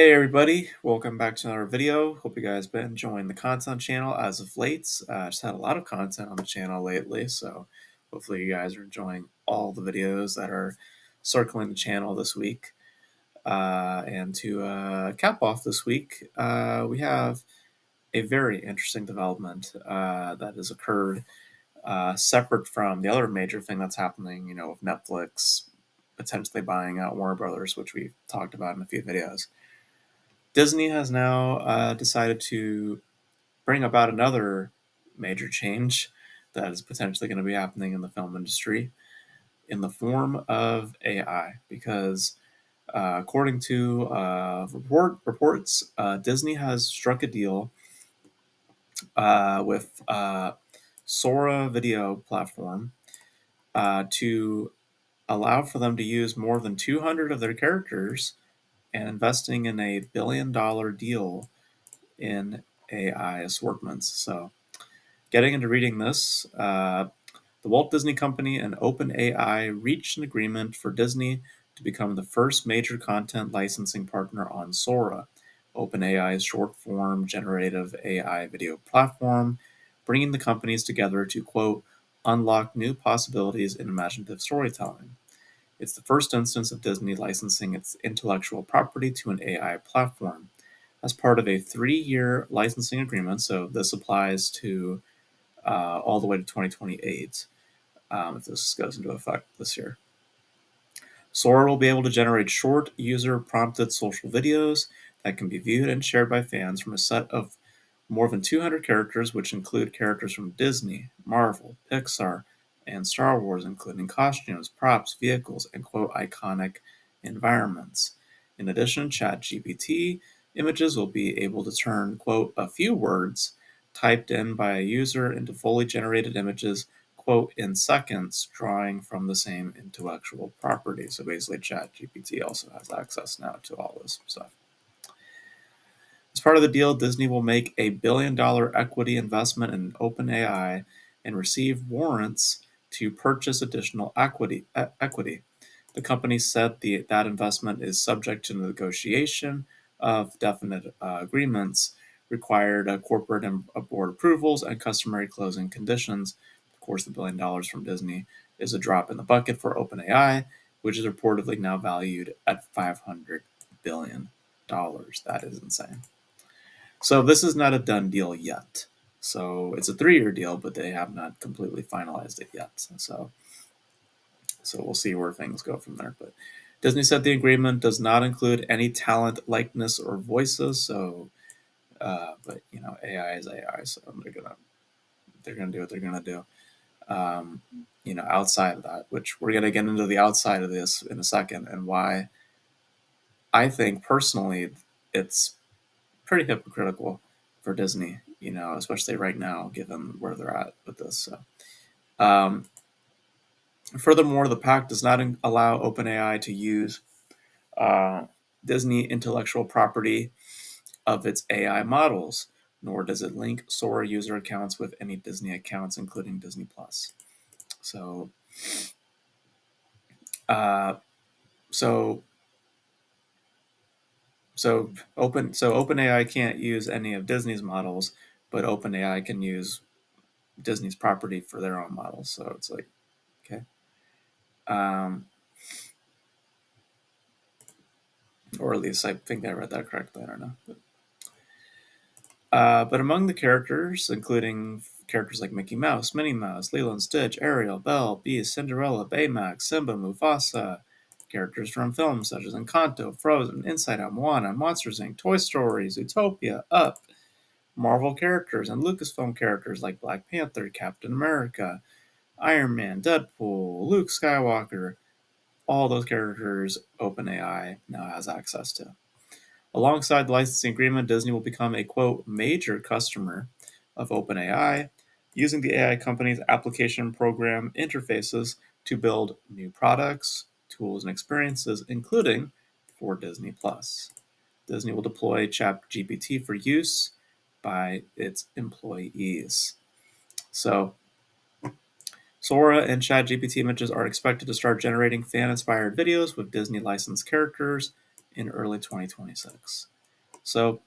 Hey everybody, welcome back to another video. Hope you guys been enjoying the content channel as of late. Just had a lot of content on the channel lately, so hopefully you guys are enjoying all the videos that are circling the channel this week. And to cap off this week, we have a very interesting development that has occurred separate from the other major thing that's happening, with Netflix potentially buying out Warner Brothers, which we've talked about in a few videos. Disney has now decided to bring about another major change that is potentially going to be happening in the film industry in the form of AI. Because according to reports, Disney has struck a deal with Sora video platform to allow for them to use more than 200 of their characters and investing in a $1 billion deal in AI assortments. So, getting into reading this, the Walt Disney Company and OpenAI reached an agreement for Disney to become the first major content licensing partner on Sora, OpenAI's short-form generative AI video platform, bringing the companies together to, quote, unlock new possibilities in imaginative storytelling. It's the first instance of Disney licensing its intellectual property to an AI platform as part of a 3-year licensing agreement. So this applies to all the way to 2028 if this goes into effect this year. Sora will be able to generate short, user-prompted social videos that can be viewed and shared by fans from a set of more than 200 characters, which include characters from Disney, Marvel, Pixar, and Star Wars, including costumes, props, vehicles, and, quote, iconic environments. In addition, ChatGPT images will be able to turn, quote, a few words typed in by a user into fully generated images, quote, in seconds, drawing from the same intellectual property. So basically, ChatGPT also has access now to all this stuff. As part of the deal, Disney will make a $1 billion equity investment in OpenAI and receive warrants to purchase additional equity. The company said that investment is subject to the negotiation of definite agreements, required corporate and board approvals, and customary closing conditions. Of course, the $1 billion from Disney is a drop in the bucket for OpenAI, which is reportedly now valued at $500 billion. That is insane. So this is not a done deal yet. So it's a 3-year deal, but they have not completely finalized it yet. So we'll see where things go from there. But Disney said the agreement does not include any talent, likeness, or voices. So, but AI is AI, so they're gonna do what they're gonna do. Outside of that, which we're gonna get into the outside of this in a second, and why I think personally it's pretty hypocritical for Disney, especially right now, given where they're at with this. So, furthermore, the pact does not allow OpenAI to use Disney intellectual property of its AI models, nor does it link Sora user accounts with any Disney accounts, including Disney Plus. So, uh, so OpenAI can't use any of Disney's models, but OpenAI can use Disney's property for their own models. So it's like, okay. Or at least I think I read that correctly. I don't know. But among the characters, including characters like Mickey Mouse, Minnie Mouse, Lilo and Stitch, Ariel, Belle, Beast, Cinderella, Baymax, Simba, Mufasa, characters from films such as Encanto, Frozen, Inside Out, Moana, Monsters Inc., Toy Story, Zootopia, Up, Marvel characters, and Lucasfilm characters like Black Panther, Captain America, Iron Man, Deadpool, Luke Skywalker, all those characters OpenAI now has access to. Alongside the licensing agreement, Disney will become a, quote, major customer of OpenAI, using the AI company's application program interfaces to build new products, tools, and experiences, including for Disney+. Disney will deploy ChatGPT for use by its employees. So, Sora and ChatGPT images are expected to start generating fan-inspired videos with Disney licensed characters in early 2026. So,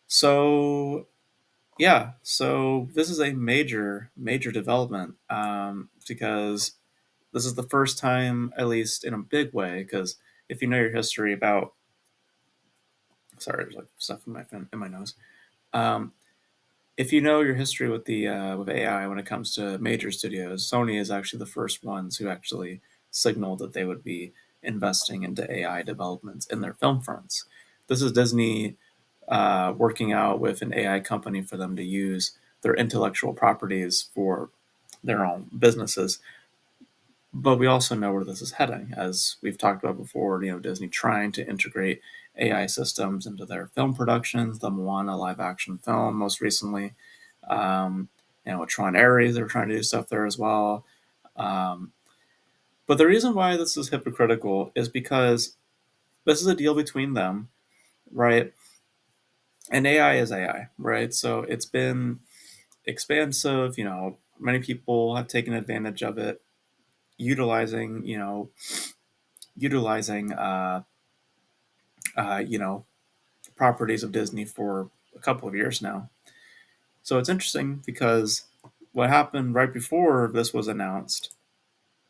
so yeah, so this is a major, major development because this is the first time, at least in a big way, because if you know your history about, sorry, there's like stuff in my nose. Um, if you know your history with AI when it comes to major studios, Sony is actually the first ones who actually signaled that they would be investing into AI developments in their film fronts. This is Disney working out with an AI company for them to use their intellectual properties for their own businesses. But we also know where this is heading, as we've talked about before. Disney trying to integrate AI systems into their film productions. The Moana live action film, most recently. Um, with Tron Ares, they're trying to do stuff there as well. Um, but the reason why this is hypocritical is because this is a deal between them, right? And AI is AI, right? So it's been expansive. Many people have taken advantage of it, utilizing, utilizing, uh, you know, properties of Disney for a couple of years now. So it's interesting because what happened right before this was announced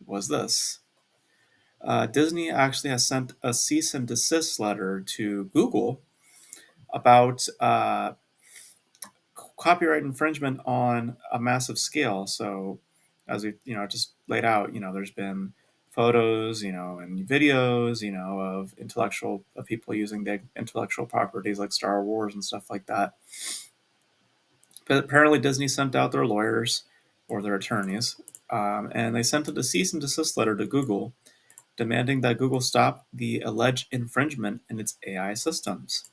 was this. Disney actually has sent a cease and desist letter to Google about copyright infringement on a massive scale. So, as we just laid out, there's been photos, and videos, of people using the intellectual properties like Star Wars and stuff like that. But apparently, Disney sent out their lawyers or their attorneys, and they sent a cease and desist letter to Google, demanding that Google stop the alleged infringement in its AI systems.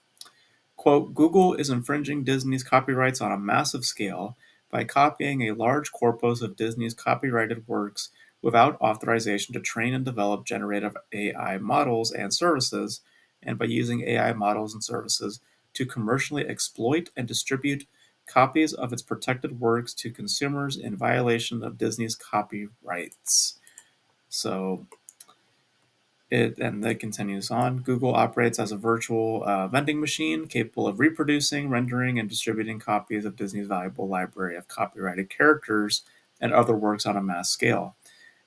Quote, Google is infringing Disney's copyrights on a massive scale by copying a large corpus of Disney's copyrighted works without authorization to train and develop generative AI models and services, and by using AI models and services to commercially exploit and distribute copies of its protected works to consumers in violation of Disney's copyrights. So and that continues on. Google operates as a virtual vending machine capable of reproducing, rendering, and distributing copies of Disney's valuable library of copyrighted characters and other works on a mass scale.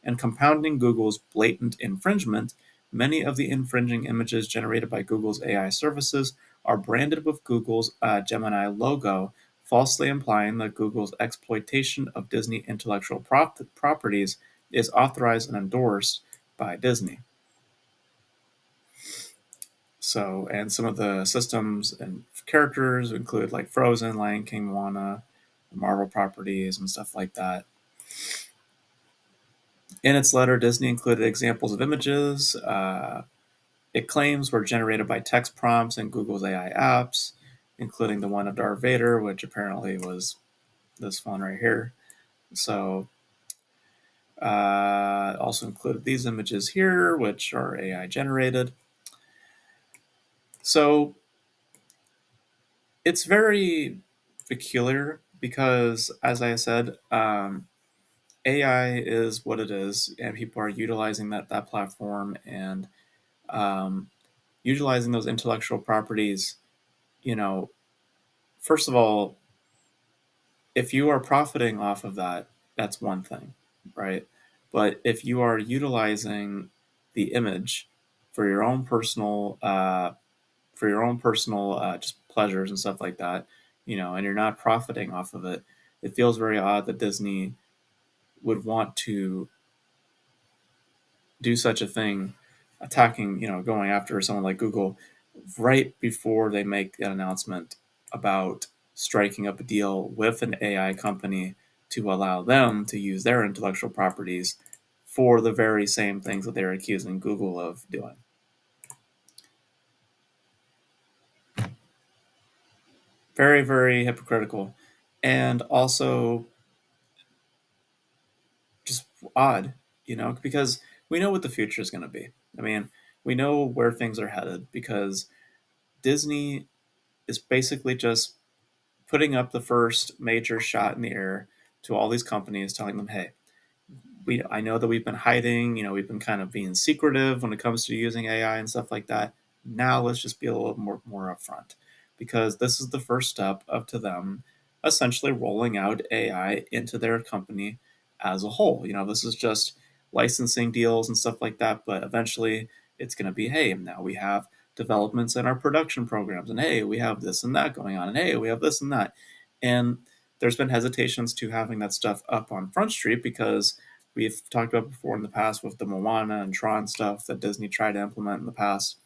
And compounding Google's blatant infringement, many of the infringing images generated by Google's AI services are branded with Google's Gemini logo, falsely implying that Google's exploitation of Disney intellectual properties is authorized and endorsed by Disney. So, and some of the systems and characters include like Frozen, Lion King, Moana, Marvel properties, and stuff like that. In its letter, Disney included examples of images it claims were generated by text prompts in Google's AI apps, including the one of Darth Vader, which apparently was this one right here. So, also included these images here, which are AI generated. So, it's very peculiar because, as I said, AI is what it is, and people are utilizing that platform and um, utilizing those intellectual properties. You know, first of all, if you are profiting off of that, that's one thing, right? But if you are utilizing the image for your own personal just pleasures and stuff like that, and you're not profiting off of it, it feels very odd that Disney would want to do such a thing, attacking, going after someone like Google right before they make an announcement about striking up a deal with an AI company to allow them to use their intellectual properties for the very same things that they're accusing Google of doing. Very, very hypocritical. And also just odd, because we know what the future is going to be. I mean, we know where things are headed because Disney is basically just putting up the first major shot in the air to all these companies, telling them, hey, I know that we've been hiding, we've been kind of being secretive when it comes to using AI and stuff like that. Now let's just be a little more upfront, because this is the first step up to them essentially rolling out AI into their company as a whole. This is just licensing deals and stuff like that, but eventually it's going to be, hey, now we have developments in our production programs, and hey, we have this and that going on, and hey, we have this and that. And there's been hesitations to having that stuff up on Front Street, because we've talked about before in the past with the Moana and Tron stuff that Disney tried to implement in the past.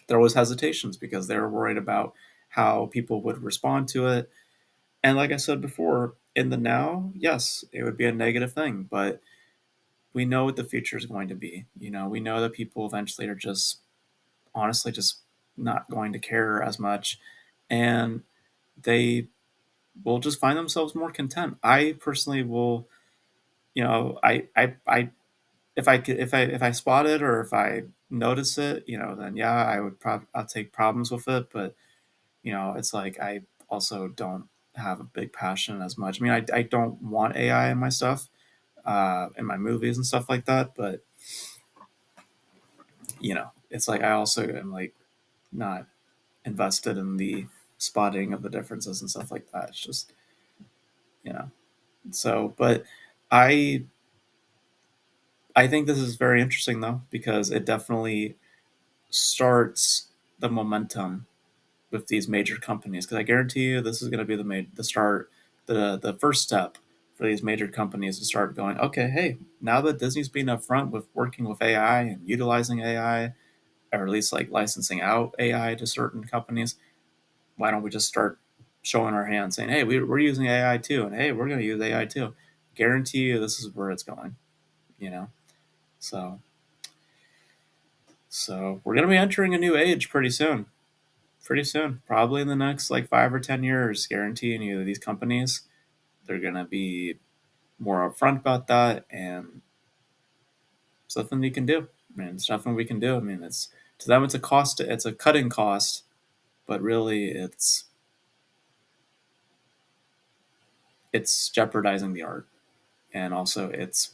There was hesitations because they were worried about how people would respond to it. And like I said before, in the now, yes, it would be a negative thing, but we know what the future is going to be. We know that people eventually are just honestly just not going to care as much, and they will just find themselves more content. I personally will, I if I spot it, or if I notice it, then yeah, I'll take problems with it. But it's like I also don't have a big passion as much. I mean, I don't want AI in my stuff, in my movies and stuff like that. But it's like I also am like not invested in the spotting of the differences and stuff like that. It's just you know. So, but I I think this is very interesting though, because it definitely starts the momentum with these major companies. Because I guarantee you, this is going to be the first step for these major companies to start going, okay, hey, now that Disney's being upfront with working with AI and utilizing AI, or at least like licensing out AI to certain companies, why don't we just start showing our hands, saying, hey, we're using AI too, and hey, we're going to use AI too. Guarantee you, this is where it's going. You know, so we're going to be entering a new age pretty soon. Pretty soon, probably in the next like 5 or 10 years, guaranteeing you that these companies, they're gonna be more upfront about that, and something we can do. I mean, it's nothing we can do. I mean, it's to them, it's a cost. It's a cutting cost, but really, it's jeopardizing the art, and also it's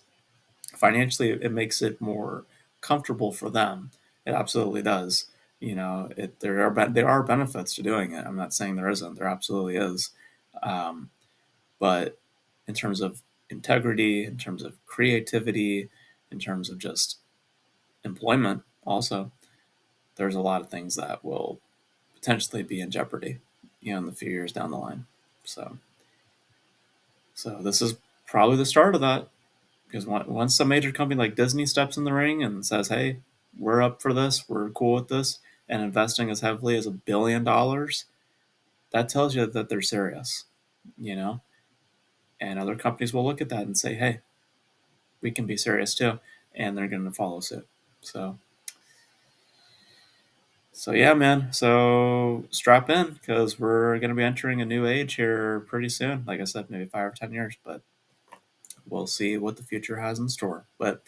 financially, it makes it more comfortable for them. It absolutely does. There are benefits to doing it. I'm not saying there isn't. There absolutely is. Um, But in terms of integrity, in terms of creativity, in terms of just employment, also, there's a lot of things that will potentially be in jeopardy, in the few years down the line. So, this is probably the start of that, because once a major company like Disney steps in the ring and says, "Hey, we're up for this, we're cool with this," and investing as heavily as $1 billion, that tells you that they're serious, you know. And other companies will look at that and say, "Hey, we can be serious too," and they're going to follow suit. So, yeah, man. So strap in, because we're going to be entering a new age here pretty soon. Like I said, maybe 5 or 10 years, but we'll see what the future has in store. But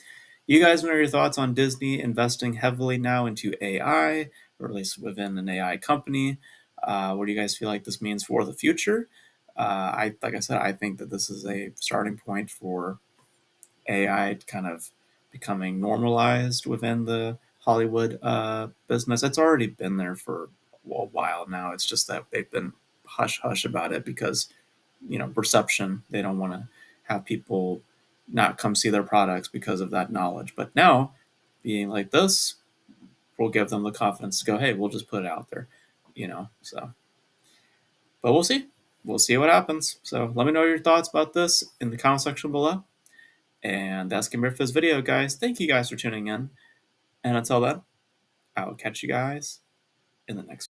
you guys know your thoughts on Disney investing heavily now into AI, or at least within an AI company. What do you guys feel like this means for the future? Like I said, I think that this is a starting point for AI kind of becoming normalized within the Hollywood business. It's already been there for a while now. It's just that they've been hush hush about it, because perception. They don't want to have people not come see their products because of that knowledge. But now, being like this, will give them the confidence to go, hey, we'll just put it out there. So, but we'll see. We'll see what happens. So let me know your thoughts about this in the comment section below. And that's gonna be it for this video, guys. Thank you guys for tuning in. And until then, I will catch you guys in the next